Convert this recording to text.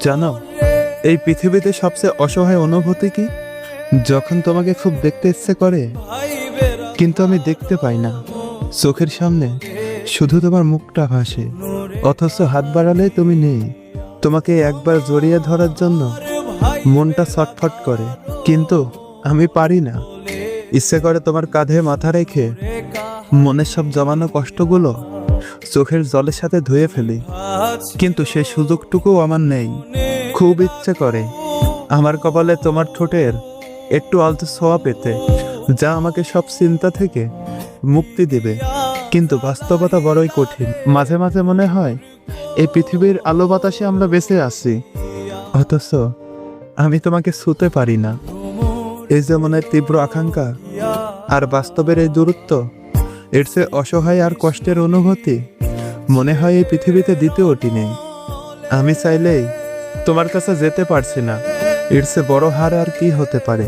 জানো, এই পৃথিবীতে সবচেয়ে অসহায় অনুভূতি কি? যখন তোমাকে খুব দেখতে ইচ্ছে করে, কিন্তু আমি দেখতে পাই না। চোখের সামনে শুধু তোমার মুখটা ভাসে, অথচ হাত বাড়ালে তুমি নেই। তোমাকে একবার জড়িয়ে ধরার জন্য মনটা ছটফট করে, কিন্তু আমি পারি না। ইচ্ছে করে তোমার কাঁধে মাথা রেখে মনের সব জমানো কষ্টগুলো চোখের জলের সাথে ধুয়ে ফেলি, কিন্তু সেই সুযোগটুকুও আমার নেই। খুব ইচ্ছে করে আমার কপালে তোমার ঠোঁটের একটু আলতো ছোঁয়া পেতে, যা আমাকে সব চিন্তা থেকে মুক্তি দেবে, কিন্তু বাস্তবতা বড়ই কঠিন। মাঝে মাঝে মনে হয় এই পৃথিবীর আলো বাতাসে আমরা বেঁচে আছি, অথচ আমি তোমাকে ছুঁতে পারি না। এই যে মনের তীব্র আকাঙ্ক্ষা আর বাস্তবের এই দূরত্ব, এর চেয়ে অসহায় আর কষ্টের অনুভূতি মনে হয় এই পৃথিবীতে দ্বিতীয়টি নেই। আমি চাইলেই তোমার কাছে যেতে পারছি না, এর চেয়ে বড় হার আর কি হতে পারে?